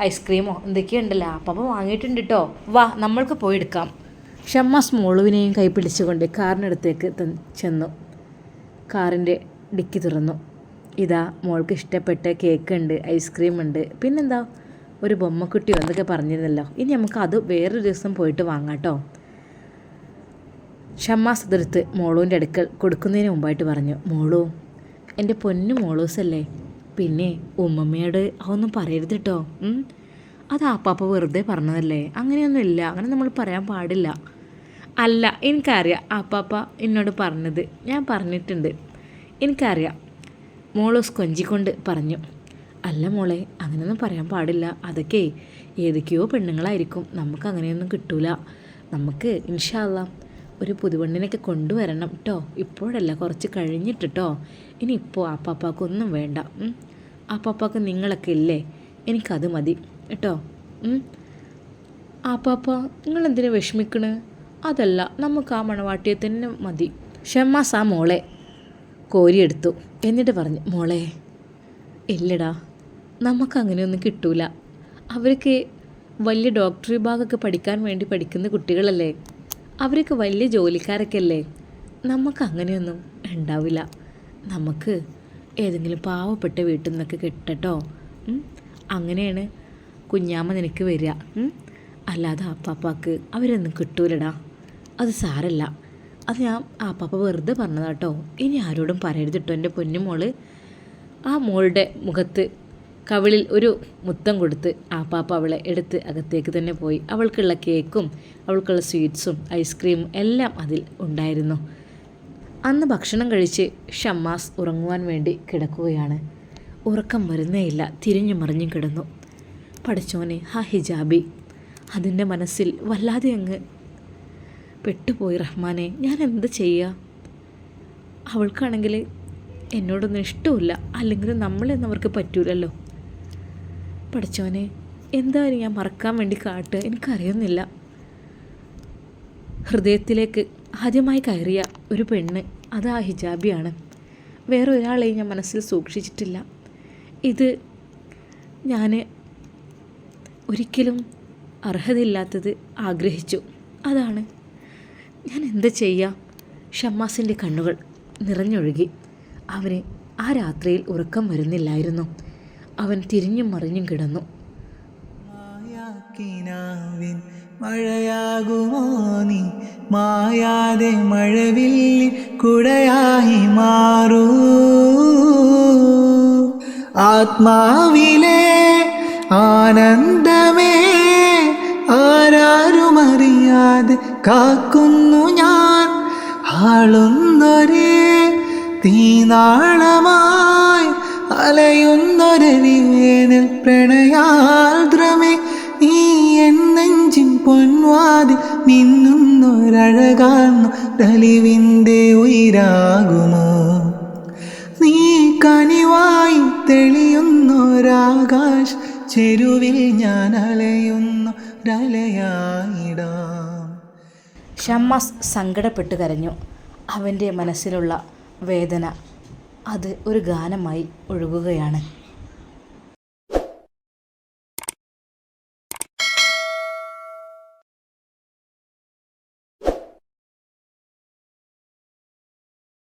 ഐസ്ക്രീമോ എന്തൊക്കെയുണ്ടല്ലോ, അപ്പം വാങ്ങിയിട്ടുണ്ട് കേട്ടോ. വാ നമ്മൾക്ക് പോയി എടുക്കാം. ഷമ്മാസ് മോളുവിനെയും കൈ പിടിച്ചുകൊണ്ട് കാറിനടുത്തേക്ക് ചെന്നു. കാറിൻ്റെ ഡിക്കി തുറന്നു. ഇതാ മോൾക്ക് ഇഷ്ടപ്പെട്ട കേക്ക് ഉണ്ട്, ഐസ്ക്രീം ഉണ്ട്, പിന്നെന്താ ഒരു ബൊമ്മക്കുട്ടിയോ എന്തൊക്കെ പറഞ്ഞിരുന്നല്ലോ. ഇനി നമുക്ക് അത് വേറൊരു ദിവസം പോയിട്ട് വാങ്ങാം കേട്ടോ. ഷമ്മാസ് അതെടുത്ത് മോളൂൻ്റെ അടുക്കൽ കൊടുക്കുന്നതിന് മുമ്പായിട്ട് പറഞ്ഞു, മോളൂ, എൻ്റെ പൊന്നു മോളൂസല്ലേ, പിന്നെ ഉമ്മമ്മയോട് അതൊന്നും പറയരുത് കേട്ടോ. അത് ആപ്പാപ്പ വെറുതെ പറഞ്ഞതല്ലേ, അങ്ങനെയൊന്നുമില്ല, അങ്ങനെ നമ്മൾ പറയാൻ പാടില്ല. അല്ല, എനിക്കറിയാം ആപ്പാപ്പ എന്നോട് പറഞ്ഞത്, ഞാൻ പറഞ്ഞിട്ടുണ്ട്, എനിക്കറിയാം. മോളൂസ് കൊഞ്ചിക്കൊണ്ട് പറഞ്ഞു. അല്ല മോളെ, അങ്ങനെയൊന്നും പറയാൻ പാടില്ല, അതൊക്കെ ഏതൊക്കെയോ പെണ്ണുങ്ങളായിരിക്കും, നമുക്ക് അങ്ങനെയൊന്നും കിട്ടൂല. നമുക്ക് ഇൻഷാ അല്ലാഹ് ഒരു പുതുവണ്ണിനൊക്കെ കൊണ്ടുവരണം കേട്ടോ. ഇപ്പോഴല്ല, കുറച്ച് കഴിഞ്ഞിട്ട് കേട്ടോ. ഇനിയിപ്പോൾ ആപ്പാപ്പാക്കൊന്നും വേണ്ട. ആപ്പാപ്പാക്ക് നിങ്ങളൊക്കെ ഇല്ലേ, എനിക്കത് മതി കേട്ടോ. ആപ്പാപ്പ നിങ്ങളെന്തിനു വിഷമിക്കണ്? അതല്ല, നമുക്ക് ആ മണവാട്ടിയെ തന്നെ മതി. ഷമ്മാസ് ആ മോളെ കോരിയെടുത്തു. എന്നിട്ട് പറഞ്ഞു, മോളെ ഇല്ലടാ, നമുക്കങ്ങനെയൊന്നും കിട്ടൂല. അവർക്ക് വലിയ ഡോക്ടർ വിഭാഗമൊക്കെ പഠിക്കാൻ വേണ്ടി പഠിക്കുന്ന കുട്ടികളല്ലേ, അവർക്ക് വലിയ ജോലിക്കാരൊക്കെ അല്ലേ. നമുക്ക് അങ്ങനെയൊന്നും ഉണ്ടാവില്ല. നമുക്ക് ഏതെങ്കിലും പാവപ്പെട്ട വീട്ടിൽ നിന്നൊക്കെ കിട്ടട്ടോ. അങ്ങനെയാണ് കുഞ്ഞാമ്മ നിനക്ക് വരിക. അല്ലാതെ ആപ്പാപ്പാക്ക് അവരൊന്നും കിട്ടൂലടാ. അത് സാരല്ല, അത് ഞാൻ ആപ്പാപ്പ വെറുതെ പറഞ്ഞതാട്ടോ. ഇനി ആരോടും പറയരുത് കേട്ടോ എൻ്റെ പൊന്നുമോള്. ആ മോളുടെ മുഖത്ത് കവിളിൽ ഒരു മുത്തം കൊടുത്ത് ആപ്പാപ്പ അവളെ എടുത്ത് അകത്തേക്ക് തന്നെ പോയി. അവൾക്കുള്ള കേക്കും അവൾക്കുള്ള സ്വീറ്റ്സും ഐസ്ക്രീമും എല്ലാം അതിൽ ഉണ്ടായിരുന്നു. അന്ന് ഭക്ഷണം കഴിച്ച് ഷമ്മാസ് ഉറങ്ങുവാൻ വേണ്ടി കിടക്കുകയാണ്. ഉറക്കം വരുന്നേയില്ല, തിരിഞ്ഞു മറിഞ്ഞും കിടന്നു. പഠിച്ചോനെ, ആ ഹിജാബി അതിൻ്റെ മനസ്സിൽ വല്ലാതെ അങ്ങ് പെട്ടുപോയി. റഹ്മാനെ, ഞാൻ എന്ത് ചെയ്യുക? അവൾക്കാണെങ്കിൽ എന്നോടൊന്നും ഇഷ്ടമില്ല, അല്ലെങ്കിൽ നമ്മളെന്നവർക്ക് പറ്റൂലല്ലോ. പഠിച്ചോനെ, എന്തായാലും ഞാൻ മറക്കാൻ വേണ്ടി കാട്ടുക, എനിക്കറിയുന്നില്ല. ഹൃദയത്തിലേക്ക് ആദ്യമായി കയറിയ ഒരു പെണ്ണ് അത് ആ ഹിജാബിയാണ്. വേറെ ഒരാളെയും ഞാൻ മനസ്സിൽ സൂക്ഷിച്ചിട്ടില്ല. ഇത് ഞാൻ ഒരിക്കലും അർഹതയില്ലാത്തത് ആഗ്രഹിച്ചു, അതാണ്. ഞാൻ എന്താ ചെയ്യുക? ഷമ്മാസിൻ്റെ കണ്ണുകൾ നിറഞ്ഞൊഴുകി. അവന് ആ രാത്രിയിൽ ഉറക്കം വരുന്നില്ലായിരുന്നു. അവൻ തിരിഞ്ഞും മറിഞ്ഞും കിടന്നു. മഴയാകുമോ നീ, മായാതെ മഴവില്ലി കുടയായി മാറൂ. ആത്മാവിലെ ആനന്ദമേ ആരാരുമറിയാതെ കാക്കുന്നു ഞാൻ. ആളുന്നൊരേ തീനാളമായി അലയുന്നൊരവിവേനൽ പ്രണയാർദ്രമേ, നീ എൻ നെഞ്ചിൻ പൊൻവാതിൽ മിന്നുന്നൊരഴകാർന്നു ഡലിവിൻ്റെ ഉയിരാകുമോ. നീ കനിവായി തെളിയുന്നൊരാകാശ ചെരുവിൽ ഞാൻ അലയുന്നൊരലയായിടാം. ഷമ്മാസ് സങ്കടപ്പെട്ട് കരഞ്ഞു. അവൻ്റെ മനസ്സിലുള്ള വേദന അത് ഒരു ഗാനമായി ഒഴുകുകയാണ്.